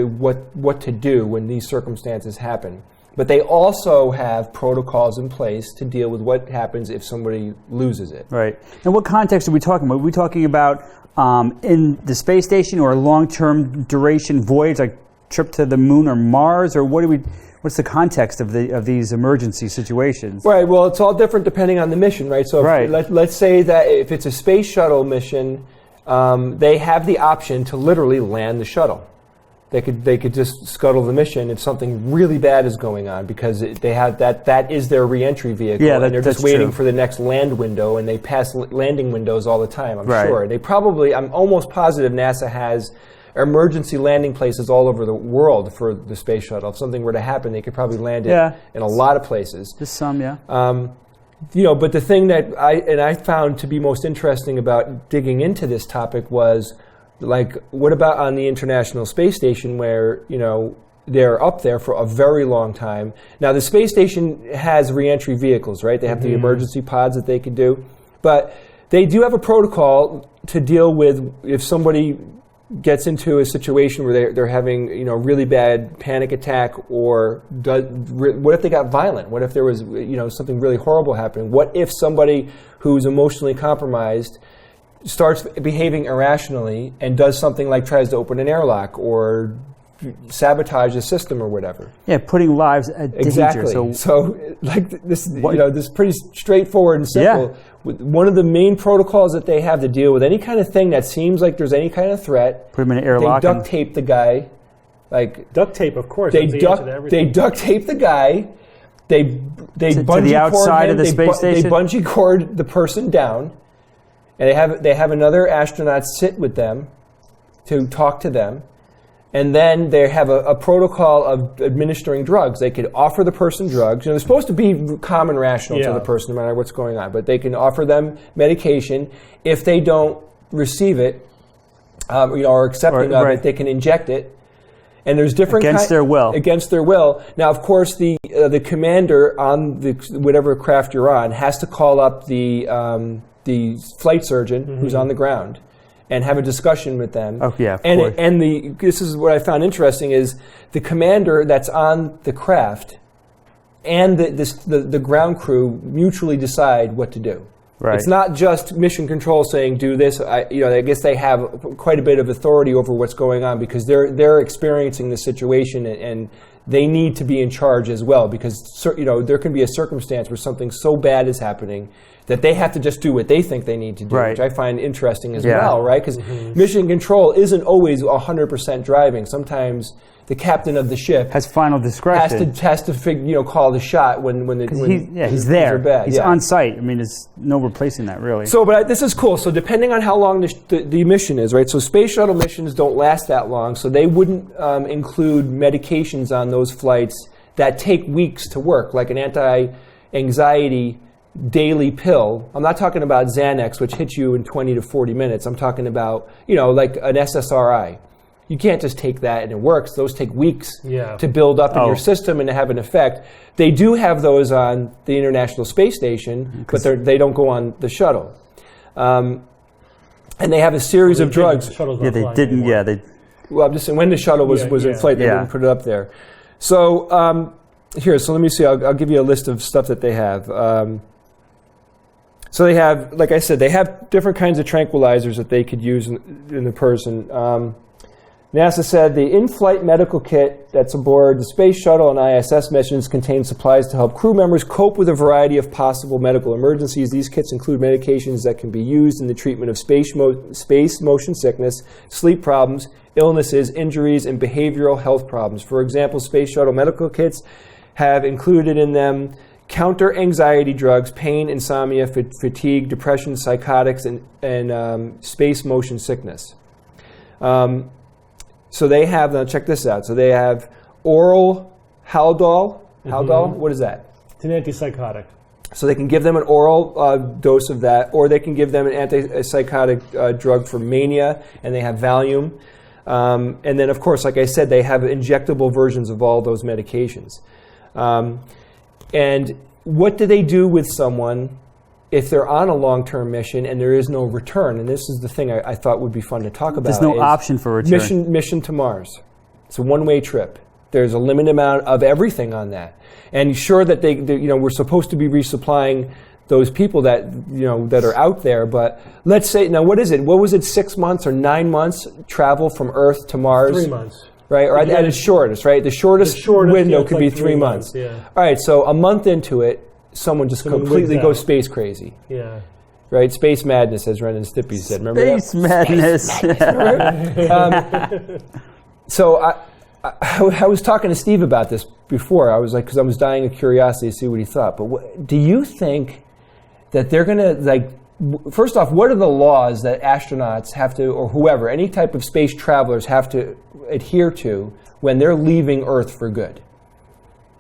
what to do when these circumstances happen. But they also have protocols in place to deal with what happens if somebody loses it. Right. And what context are we talking about? Are we talking about in the space station or a long-term duration voyage, like trip to the moon or Mars, or what's the context of these emergency situations? Right. Well, it's all different depending on the mission, right? So let's say that if it's a space shuttle mission, they have the option to literally land the shuttle. They could just scuttle the mission if something really bad is going on, because they have that is their reentry vehicle, and they're just waiting for the next land window, and they pass landing windows all the time. I'm sure I'm almost positive NASA has emergency landing places all over the world for the space shuttle. If something were to happen, they could probably land it in a lot of places. Just some, yeah. but the thing that I found to be most interesting about digging into this topic was, like, what about on the International Space Station where, they're up there for a very long time. Now, the space station has re-entry vehicles, right? They have the emergency pods that they could do. But they do have a protocol to deal with if somebody gets into a situation where they're having, really bad panic attack, or what if they got violent? What if there was, something really horrible happening? What if somebody who's emotionally compromised starts behaving irrationally and does something like tries to open an airlock or sabotage the system or whatever? Yeah, putting lives at danger. Exactly. So like this, this is pretty straightforward and simple. Yeah. One of the main protocols that they have to deal with any kind of thing that seems like there's any kind of threat. Put him in an airlock. They duct tape the guy. Like duct tape, of course. They duct tape the guy. They bungee to the outside cord him, of the space station. They bungee cord the person down, and they have another astronaut sit with them to talk to them. And then they have a protocol of administering drugs. They could offer the person drugs. They're supposed to be calm and rational to the person, no matter what's going on. But they can offer them medication. If they don't receive it, or accepting of it, they can inject it. And there's different against their will. Against their will. Now, of course, the commander on the whatever craft you're on has to call up the flight surgeon who's on the ground and have a discussion with them. Oh yeah, of course. This is what I found interesting is the commander that's on the craft and the ground crew mutually decide what to do. Right. It's not just mission control saying do this. I guess they have quite a bit of authority over what's going on because they're experiencing the situation and they need to be in charge as well because there can be a circumstance where something so bad is happening that they have to just do what they think they need to do, which I find interesting as well, right? Because mission control isn't always 100% driving. Sometimes the captain of the ship has final discretion. Has to call the shot when he's there. Bad. He's on site. I mean, there's no replacing that really. So, but this is cool. So, depending on how long the mission is, right? So, space shuttle missions don't last that long, so they wouldn't include medications on those flights that take weeks to work, like an anti-anxiety daily pill. I'm not talking about Xanax, which hits you in 20 to 40 minutes. I'm talking about, like an SSRI. You can't just take that and it works. Those take weeks to build up in your system and to have an effect. They do have those on the International Space Station, but they don't go on the shuttle. And they have a series of drugs. Yeah, they didn't. Anymore. Yeah, they. Well, I'm just saying when the shuttle was in flight, they didn't put it up there. So so let me see. I'll give you a list of stuff that they have. So they have, like I said, they have different kinds of tranquilizers that they could use in the person. NASA said the in-flight medical kit that's aboard the space shuttle and ISS missions contains supplies to help crew members cope with a variety of possible medical emergencies. These kits include medications that can be used in the treatment of space motion sickness, sleep problems, illnesses, injuries, and behavioral health problems. For example, space shuttle medical kits have included in them counter-anxiety drugs, pain, insomnia, fatigue, depression, psychotics, and space motion sickness. So they have, now check this out, so they have oral Haldol. Haldol, what is that? It's an antipsychotic. So they can give them an oral dose of that, or they can give them an antipsychotic drug for mania, and they have Valium. And then, of course, like I said, they have injectable versions of all those medications. And what do they do with someone if they're on a long-term mission and there is no return? And this is the thing I thought would be fun to talk about. There's no option for return. Mission to Mars. It's a one-way trip. There's a limited amount of everything on that. And sure that we're supposed to be resupplying those people that are out there, but let's say, now what is it? What was it, 6 months or 9 months travel from Earth to Mars? 3 months. Right, or at its shortest, right? The shortest window could be 3 months. Yeah. All right, so a month into it, someone completely goes space crazy. Yeah. Right, space madness, as Ren and Stippy said. Remember that? Space madness. So I was talking to Steve about this before. I was like, because I was dying of curiosity to see what he thought. But do you think that they're going to, first off, what are the laws that astronauts have to, or whoever, any type of space travelers have to adhere to when they're leaving Earth for good?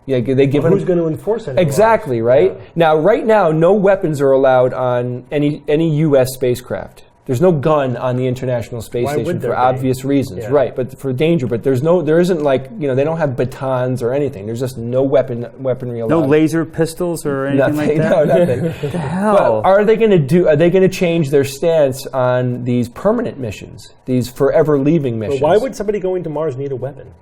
Yeah, they give Who's going to enforce it? exactly right. Yeah. Right now, no weapons are allowed on any U.S. spacecraft. There's no gun on the International Space Why Station would there for be? obvious reasons, Yeah. right? But for danger. But there isn't like they don't have batons or anything. There's just no weaponry allowed. No laser pistols or anything Nothing. like that? No, nothing. What the hell? But are they going to change their stance on these permanent missions, these forever leaving missions? But why would somebody going to Mars need a weapon?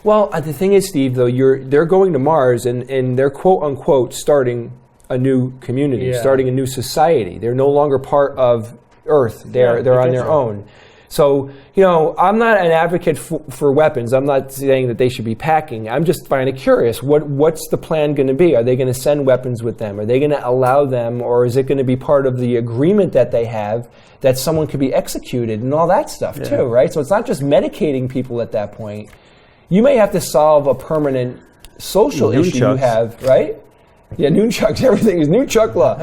Well, the thing is, Steve, though, they're going to Mars and they're quote unquote starting a new community, starting a new society. They're no longer part of Earth. They're on their own. So, I'm not an advocate for weapons. I'm not saying that they should be packing. I'm just finding it curious. What's the plan going to be? Are they going to send weapons with them? Are they going to allow them, or is it going to be part of the agreement that they have that someone could be executed and all that stuff too, right? So it's not just medicating people at that point. You may have to solve a permanent social issue you have, right? Yeah, nunchucks. Everything is nunchuck law.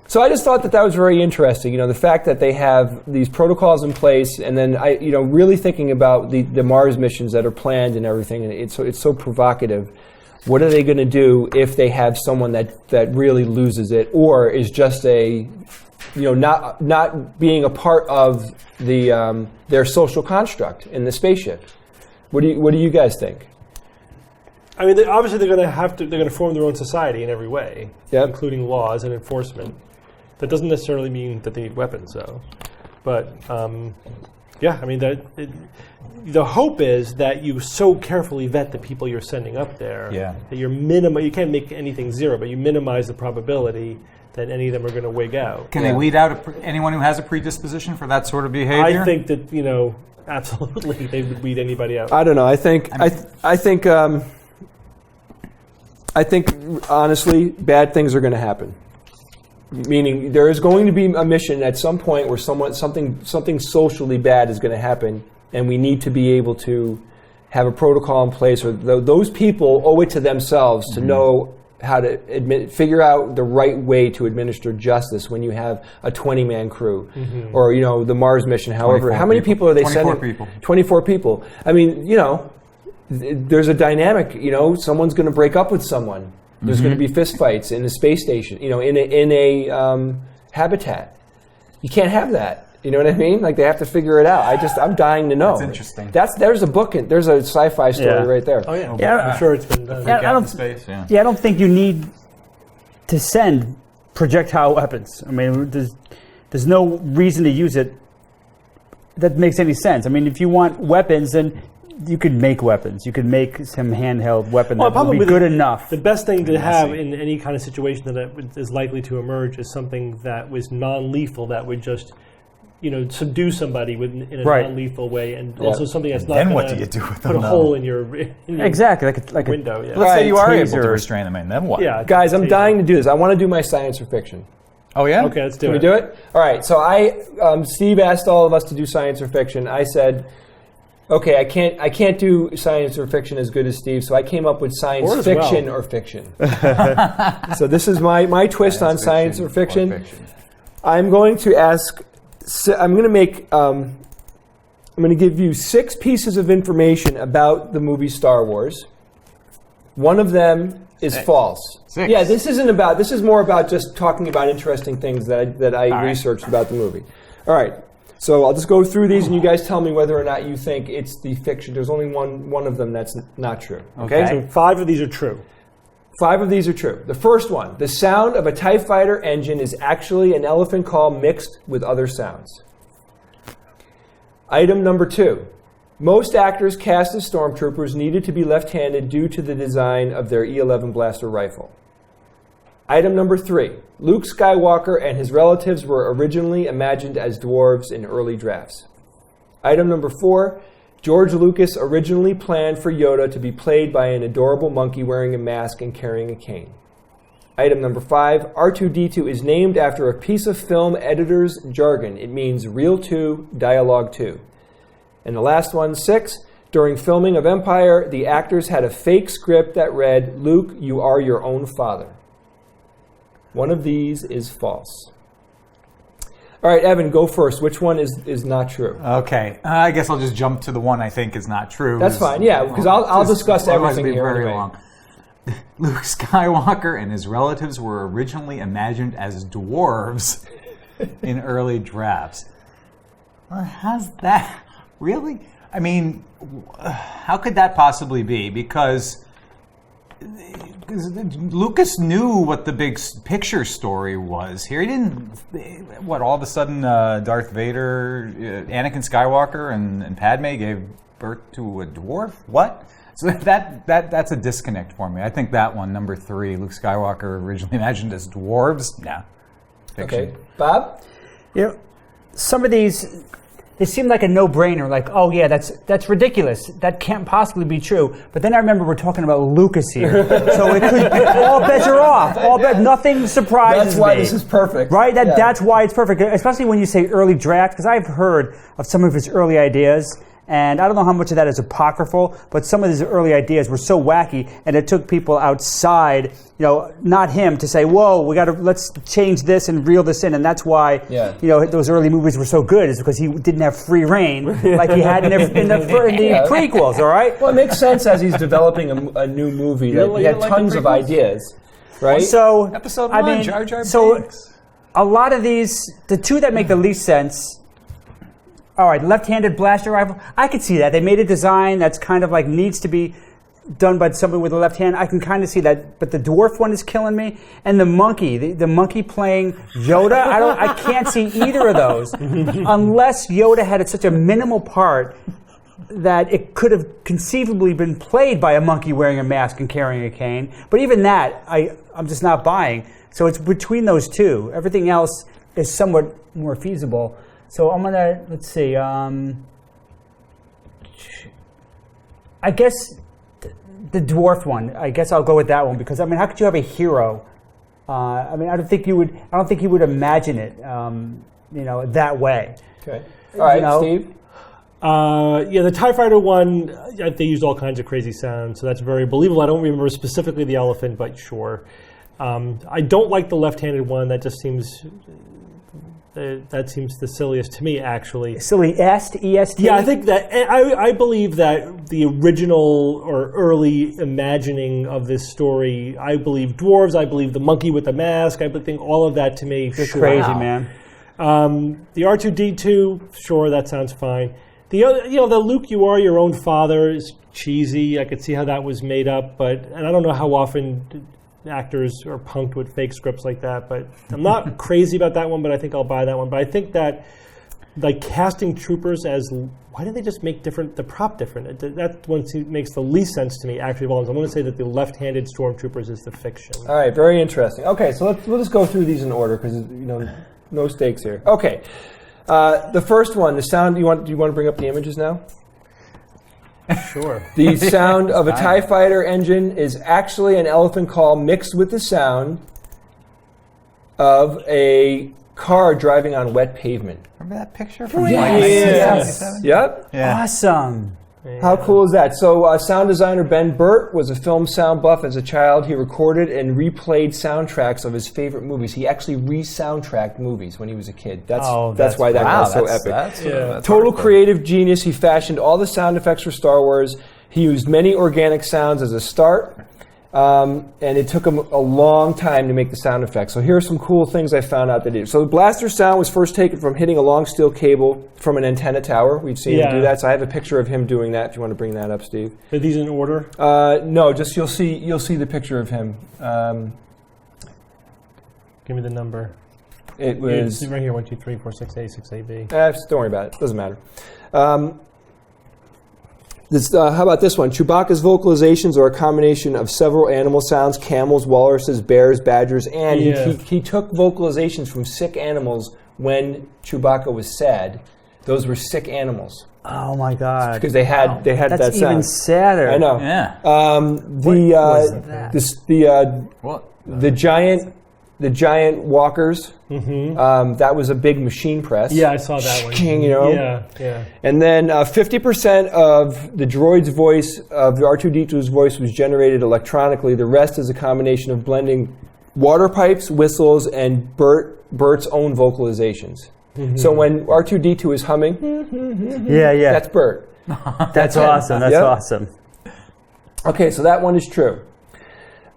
So I just thought that was very interesting. The fact that they have these protocols in place, and then really thinking about the Mars missions that are planned and everything. And it's so provocative. What are they going to do if they have someone that really loses it, or is just not being a part of their social construct in the spaceship? What do you guys think? I mean, obviously they're going to form their own society in every way, including laws and enforcement. That doesn't necessarily mean that they need weapons, though. But I mean, the hope is that you so carefully vet the people you're sending up there that you can't make anything zero, but you minimize the probability that any of them are going to wig out. Can they weed out anyone who has a predisposition for that sort of behavior? I think that absolutely they would weed anybody out. I don't know. I think honestly, bad things are going to happen. Meaning, there is going to be a mission at some point where something socially bad is going to happen, and we need to be able to have a protocol in place, or those people owe it to themselves to know how to figure out the right way to administer justice when you have a 20-man crew, or the Mars mission. However, how many people are they sending? 24 people. 24 people. I mean, there's a dynamic. Someone's going to break up with someone. There's going to be fistfights in the space station, in a habitat. You can't have that. You know what I mean? Like, they have to figure it out. I'm dying to know. That's interesting. There's a sci-fi story right there. Oh yeah, I'm sure it's been done. I don't think you need to send projectile weapons. I mean, there's no reason to use it that makes any sense. I mean, if you want weapons, then you could make weapons. You could make some handheld weapon that would be good enough. The best thing to have in any kind of situation that is likely to emerge is something that was non-lethal, that would just, subdue somebody in a non-lethal way, and also something that's not going to put a hole in your exactly like window. Let's say you are able to restrain them, and then what? Yeah, guys, I'm dying to do this. I want to do my science or fiction. Oh yeah? Okay, let's do Can it. we do it? All right. So Steve asked all of us to do science or fiction. I said, okay, I can't do science or fiction as good as Steve, so I came up with science fiction or fiction. So this is my twist on science or fiction. I'm going to ask. I'm going to give you 6 pieces of information about the movie Star Wars. One of them is false. 6. Yeah, this is more about just talking about interesting things that I researched about the movie. All right. So I'll just go through these, and you guys tell me whether or not you think it's the fiction. There's only one of them that's not true. Okay? So 5 of these are true. 5 of these are true. The first one, the sound of a TIE fighter engine is actually an elephant call mixed with other sounds. Item number 2, most actors cast as stormtroopers needed to be left-handed due to the design of their E-11 blaster rifle. Item number 3, Luke Skywalker and his relatives were originally imagined as dwarves in early drafts. Item number 4, George Lucas originally planned for Yoda to be played by an adorable monkey wearing a mask and carrying a cane. Item number 5, R2-D2 is named after a piece of film editor's jargon. It means reel 2, dialogue 2. And the last one, 6, during filming of Empire, the actors had a fake script that read, Luke, you are your own father. One of these is false. All right, Evan, go first. Which one is not true? Okay, I guess I'll just jump to the one I think is not true. That's fine, yeah, because I'll discuss everything here very anyway. long. Luke Skywalker and his relatives were originally imagined as dwarves in early drafts. How's that? Really? I mean, how could that possibly be? Because Lucas knew what the big picture story was here. He didn't, all of a sudden Darth Vader, Anakin Skywalker and Padme gave birth to a dwarf? What? So that's a disconnect for me. I think that one, number 3, Luke Skywalker originally imagined as dwarves. Nah, fiction. Okay. Bob? Some of these, they seem like a no-brainer. Like, oh yeah, that's ridiculous. That can't possibly be true. But then I remember we're talking about Lucas here, so it could all bets are off. Nothing surprises me. That's why this is perfect, right? That's why it's perfect, especially when you say early draft, because I've heard of some of his early ideas. And I don't know how much of that is apocryphal, but some of these early ideas were so wacky, and it took people outside, not him, to say, "Whoa, let's change this and reel this in." And that's why, those early movies were so good, is because he didn't have free reign like he had in the prequels. All right. Well, it makes sense as he's developing a new movie that he had tons of ideas, right? So episode 1, Jar Jar Binks. So a lot of these, the two that make the least sense. All right, left-handed blaster rifle. I could see that. They made a design that's kind of like needs to be done by someone with a left hand. I can kind of see that. But the dwarf one is killing me. And the monkey, the monkey playing Yoda, I can't see either of those. Unless Yoda had such a minimal part that it could have conceivably been played by a monkey wearing a mask and carrying a cane. But even that, I'm just not buying. So it's between those two. Everything else is somewhat more feasible. So I'm gonna, let's see, I guess the dwarf one, I guess I'll go with that one, because how could you have a hero? I don't think you would imagine it, that way. Okay. All right, Steve? The TIE Fighter one, they used all kinds of crazy sounds, so that's very believable. I don't remember specifically the elephant, but sure. I don't like the left-handed one. That just seems... that seems the silliest to me, actually. Silliest? EST? Yeah, I think that I believe that the original or early imagining of this story, I believe dwarves, I believe the monkey with the mask, I think all of that to me. You're crazy, man. The R2-D2, sure, that sounds fine. The other, the Luke, you are your own father is cheesy. I could see how that was made up, and I don't know how often actors are punked with fake scripts like that, but I'm not crazy about that one, but I think I'll buy that one. But I think that like casting troopers as, why didn't they just make the prop different? That one makes the least sense to me, actually, of all. I'm going to say that the left-handed stormtroopers is the fiction. All right, very interesting. Okay, so we'll just go through these in order, because no stakes here. Okay, the first one, the sound. Do you want to bring up the images now? Sure. The sound of a TIE Fighter engine is actually an elephant call mixed with the sound of a car driving on wet pavement. Remember that picture from Yes. 1977? Yep. Yeah. Awesome. How cool is that? So sound designer Ben Burt was a film sound buff as a child. He recorded and replayed soundtracks of his favorite movies. He actually re-soundtracked movies when he was a kid. That's why that was so epic. That's Total hardcore. creative genius. He fashioned all the sound effects for Star Wars. He used many organic sounds as a start. And it took him a long time to make the sound effects. So here are some cool things I found out that he did. So the blaster sound was first taken from hitting a long steel cable from an antenna tower. We've seen him do that. So I have a picture of him doing that if you want to bring that up, Steve. Are these in order? No, just you'll see the picture of him. Give me the number. It was... It's right here, 1, 2, 3, 4, 6, 8, 6, 8B. Don't worry about it. Doesn't matter. How about this one? Chewbacca's vocalizations are a combination of several animal sounds: camels, walruses, bears, badgers, and he took vocalizations from sick animals when Chewbacca was sad. Those were sick animals. Oh my God! Because they had that sound. That's even sadder. I know. Yeah. The giant walkers. Mm-hmm. That was a big machine press. Yeah, I saw that one. Yeah. And then 50% of the droid's voice, of the R2-D2's voice, was generated electronically. The rest is a combination of blending water pipes, whistles, and Bert's own vocalizations. So when R2-D2 is humming, Yeah. that's Bert. That's awesome. That's Yep. awesome. Okay, so that one is true.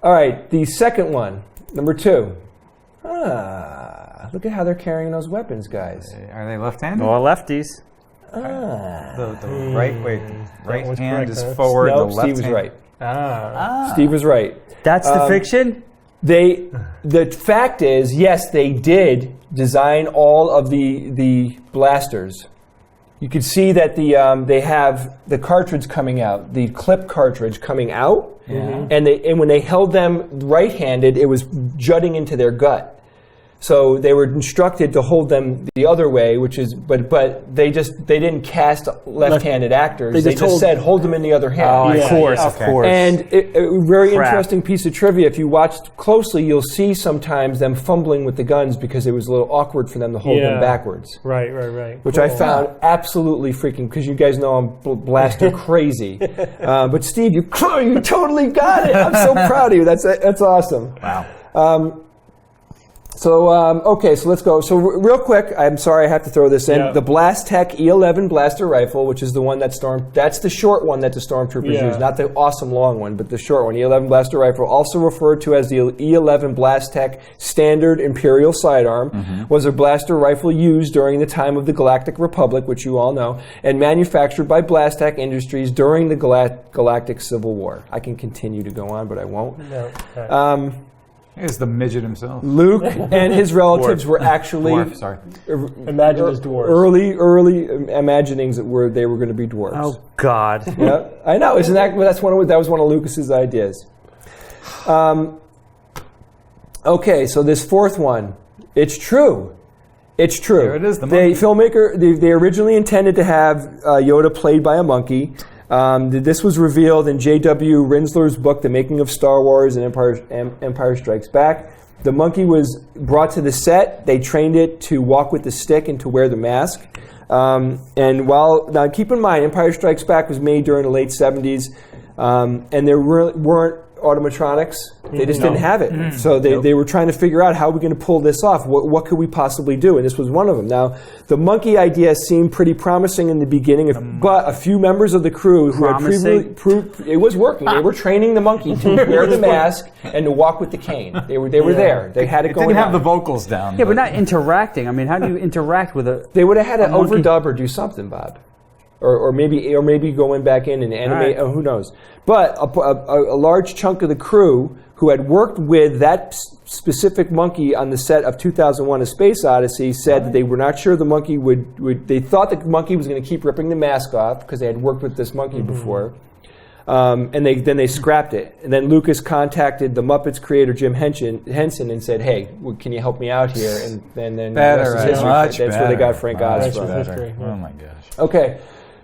All right, the second one, number 2. Look at how they're carrying those weapons, guys. Are they left-handed? Or lefties. The right was hand correct, is huh? forward. No, the left Steve was hand. right. Steve was right. That's the fiction? The fact is, yes, they did design all of the blasters. You could see that they have the cartridge coming out, the clip cartridge coming out, and when they held them right-handed, it was jutting into their gut. So they were instructed to hold them the other way, which is, but they didn't cast left-handed actors. They just said hold them in the other hand. Of course. And a very interesting piece of trivia. If you watch closely, you'll see sometimes them fumbling with the guns because it was a little awkward for them to hold them backwards. Right. Which I found absolutely freaking, because you guys know I'm blaster crazy. But Steve, you totally got it. I'm so proud of you. That's awesome. Wow. Okay, so let's go. So real quick, I'm sorry I have to throw this in. Yeah. The Blastech E11 blaster rifle, which is the one that's the short one that the Stormtroopers use, not the awesome long one, but the short one, E11 blaster rifle, also referred to as the E11 Blastech Standard Imperial Sidearm, was a blaster rifle used during the time of the Galactic Republic, which you all know, and manufactured by Blastech Industries during the Galactic Civil War. I can continue to go on, but I won't. No. Here's the midget himself. Luke and his relatives were actually Dwarf, sorry. Imagine as dwarves. early imaginings that they were going to be dwarves. Oh, God. Yeah, I know. Isn't that that was one of Lucas's ideas? Okay, so this fourth one, it's true. It's true. There it is, the monkey. They originally intended to have Yoda played by a monkey. This was revealed in J.W. Rinsler's book, The Making of Star Wars and Empire Strikes Back. The monkey was brought to the set. They trained it to walk with the stick and to wear the mask. Now keep in mind, Empire Strikes Back was made during the late 70s, and there weren't automatronics. They just didn't have it. So they were trying to figure out how we're going to pull this off. What could we possibly do? And this was one of them. Now, the monkey idea seemed pretty promising in the beginning, but a few members of the crew who had previously proved it was working. They were training the monkey to wear the mask and to walk with the cane. They were there. They had it going. Didn't have on. the vocals down. Yeah, but not interacting. I mean, how do you interact with a... They would have had to monkey? overdub or do something, Bob. Or maybe going back in and animate. Right. Who knows? But a large chunk of the crew who had worked with that specific monkey on the set of 2001: A Space Odyssey said that they were not sure the monkey would. They thought the monkey was going to keep ripping the mask off because they had worked with this monkey before. And then they scrapped it. And then Lucas contacted the Muppets creator Jim Henson and said, "Hey, can you help me out here?" And then Better, that's where they got Frank Oz from. History. Oh my gosh. Okay.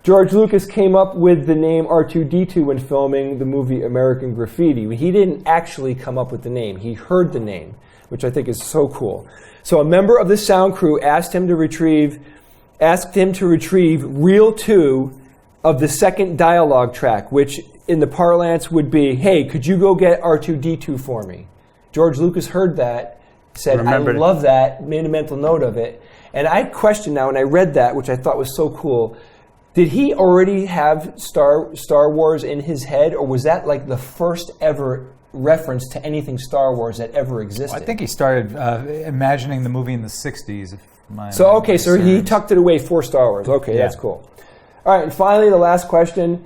George Lucas came up with the name R2-D2 when filming the movie American Graffiti. He didn't actually come up with the name. He heard the name, which I think is so cool. So a member of the sound crew asked him to retrieve reel 2 of the second dialogue track, which in the parlance would be, "Hey, could you go get R2-D2 for me?" George Lucas heard that, said, "I love that," made a mental note of it. And I questioned now, when I read that, which I thought was so cool, did he already have Star Wars in his head, or was that like the first ever reference to anything Star Wars that ever existed? I think he started imagining the movie in the 60s. So he tucked it away for Star Wars. Okay, that's cool. All right, and finally, the last question.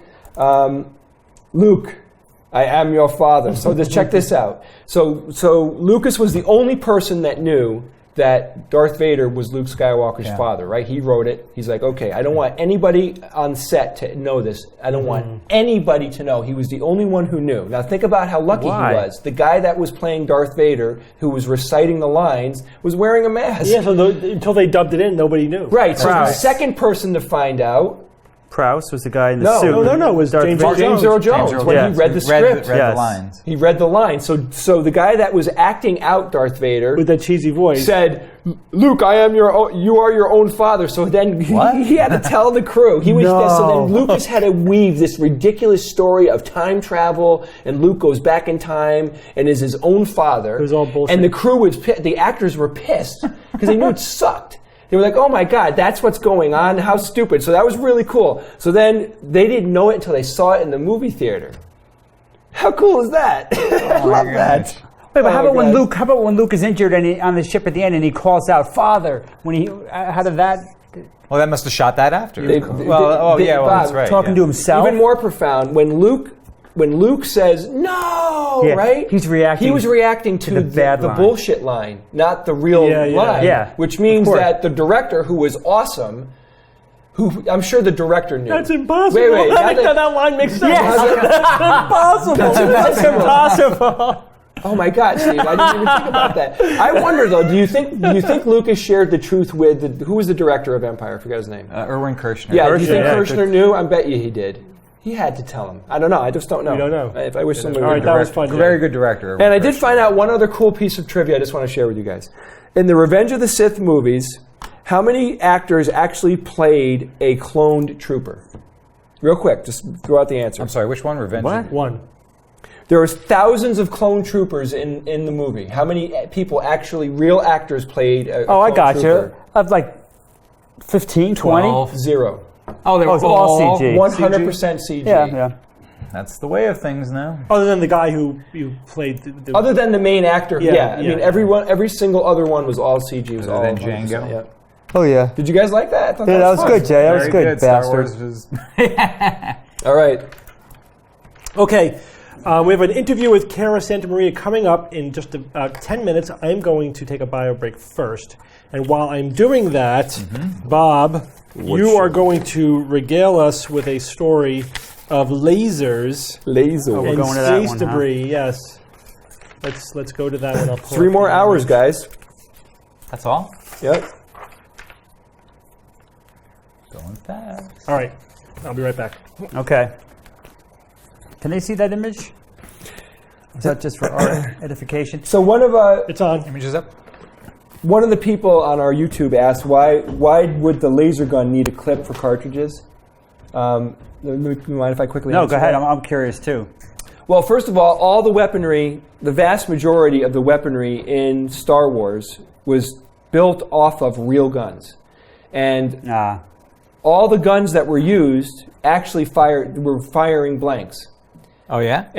Luke, I am your father. So just check this out. So Lucas was the only person that knew that Darth Vader was Luke Skywalker's father, right? He wrote it. He's like, okay, I don't want anybody on set to know this. I don't want anybody to know. He was the only one who knew. Now think about how lucky he was. The guy that was playing Darth Vader, who was reciting the lines, was wearing a mask. Yeah, so until they dubbed it in, nobody knew. Right, so the second person to find out... Prowse was the guy in the suit. No. It was James Earl Jones. When he read the script. Read the lines. He read the lines. So the guy that was acting out Darth Vader with that cheesy voice said, "Luke, you are your own father." So then he had to tell the crew. So then Lucas had to weave this ridiculous story of time travel, and Luke goes back in time and is his own father. It was all bullshit. And the crew the actors were pissed because they knew it sucked. They were like, oh my God, that's what's going on? How stupid. So that was really cool. So then they didn't know it until they saw it in the movie theater. How cool is that? I love that. Wait, but how about when Luke? How about when Luke is injured and on the ship at the end, and he calls out "Father"? When he, how did that? Well, that must have shot that after. Bob, that's right. Talking to himself. Even more profound, when Luke says no, right? He's reacting. He was reacting to the bullshit line, not the real line. Yeah. Which means that the director, who was awesome, who I'm sure the director knew. That's impossible. Wait, that line makes sense. Yes. That's impossible. That's impossible. Oh my God, Steve! I didn't even think about that. I wonder though. Do you think Lucas shared the truth with who was the director of Empire? I forgot his name. Irwin Kershner. Yeah, do you think Kershner knew? I bet you he did. He had to tell him. I don't know. I just don't know. We don't know. If I wish somebody All would. right, that was fun. Very good director. And I did find out one other cool piece of trivia I just want to share with you guys. In the Revenge of the Sith movies, how many actors actually played a cloned trooper? Real quick, just throw out the answer. I'm sorry, which one? Revenge? What? One. There was thousands of clone troopers in the movie. How many people actually, real actors, played a I clone got trooper? you. Of like 15, 20? 12. Zero. Oh, they were it's all CG. 100% CG. Yeah. That's the way of things now. Other than the guy who played the Other than the main actor, I mean, yeah. every single other one was all CG. Was all Other than 100%, Django? Yeah. Oh yeah. Did you guys like that? I thought Yeah, that was fun. good, Jay. That was Very good, Star bastard. Wars was All right. Okay. We have an interview with Cara Santamaria coming up in just 10 minutes. I'm going to take a bio break first. And while I'm doing that, Bob, you are going to regale us with a story of lasers Laser. and going to that space one, huh? debris. Yes. Let's go to that one. I'll pull 3 up more the hours, image. guys. That's all? Yep. Going fast. All right. I'll be right back. Okay. Can they see that image? Is that just for our edification? So one of It's on. Images up. one of the people on our YouTube asked why would the laser gun need a clip for cartridges? You mind if I quickly No, answer go ahead. that? I'm curious too. Well, first of all the weaponry, the vast majority of the weaponry in Star Wars was built off of real guns. And all the guns that were used actually were firing blanks. Oh, yeah?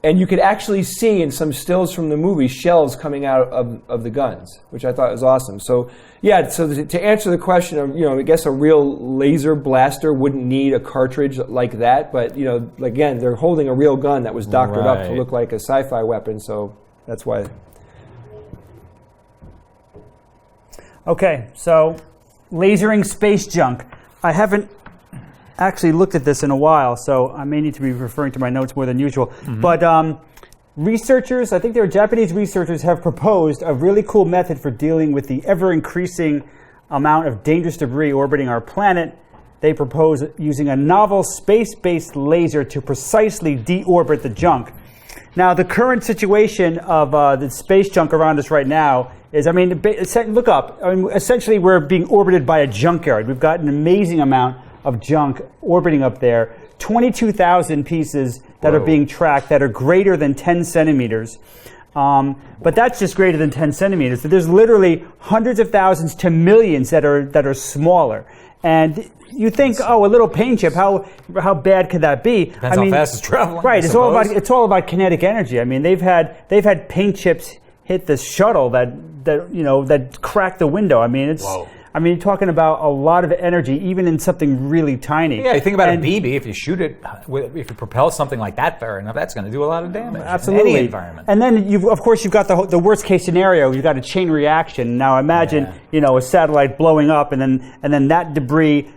And you could actually see in some stills from the movie shells coming out of the guns, which I thought was awesome. So yeah, so to answer the question of, I guess a real laser blaster wouldn't need a cartridge like that, but again, they're holding a real gun that was doctored up to Right. look like a sci-fi weapon, so that's why. Okay, so lasering space junk. I haven't actually looked at this in a while, so I may need to be referring to my notes more than usual. But researchers, I think there are Japanese researchers, have proposed a really cool method for dealing with the ever-increasing amount of dangerous debris orbiting our planet. They propose using a novel space-based laser to precisely deorbit the junk. Now, the current situation of the space junk around us right now is, look up. Essentially, we're being orbited by a junkyard. We've got an amazing amount of junk orbiting up there. 22,000 pieces that are being tracked that are greater than 10 centimeters. But that's just greater than 10 centimeters. So there's literally hundreds of thousands to millions that are smaller. And you think, a little paint chip, how bad could that be? Depends how fast it's traveling. Right. I It's all about kinetic energy. I mean, they've had paint chips hit the shuttle that cracked the window. I mean, you're talking about a lot of energy, even in something really tiny. Yeah, you think about a BB, if you shoot it, if you propel something like that far enough, that's going to do a lot of damage Absolutely. in any environment. And then, you've got the worst case scenario. You've got a chain reaction. Now imagine, a satellite blowing up, and then that debris,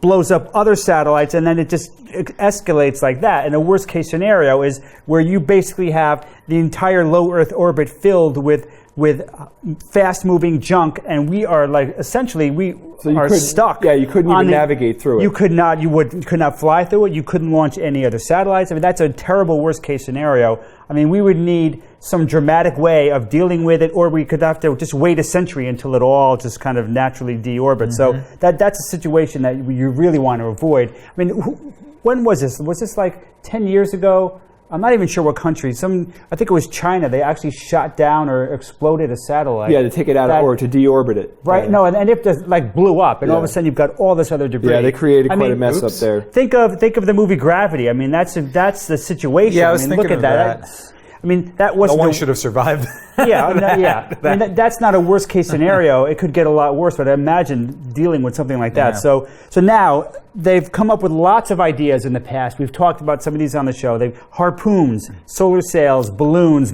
blows up other satellites, and then it just escalates like that. And the worst case scenario is where you basically have the entire low Earth orbit filled with fast-moving junk, and we are stuck. Yeah, you couldn't even navigate through it. You could not fly through it. You couldn't launch any other satellites. I mean, that's a terrible worst-case scenario. I mean, we would need some dramatic way of dealing with it, or we could have to just wait a century until it all just kind of naturally deorbits. So that's a situation that you really want to avoid. I mean, when was this? Was this like 10 years ago? I'm not even sure what country. I think it was China. They actually shot down or exploded a satellite. Yeah, to take it out of orbit, to deorbit it. Right. No, and if it like blew up, and all of a sudden you've got all this other debris. Yeah, they created quite a mess up there. Think of the movie Gravity. I mean, that's the situation. Yeah, I was thinking look at of that. I mean, that wasn't. No one should have survived. Yeah, I mean, that's not a worst case scenario. It could get a lot worse, but imagine dealing with something like that. Yeah. So now they've come up with lots of ideas in the past. We've talked about some of these on the show. They've harpoons, solar sails, balloons.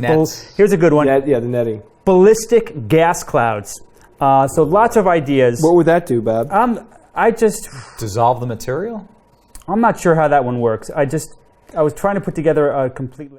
Here's a good one. The netting. Ballistic gas clouds. So lots of ideas. What would that do, Bob? Dissolve the material? I'm not sure how that one works. I was trying to put together a complete.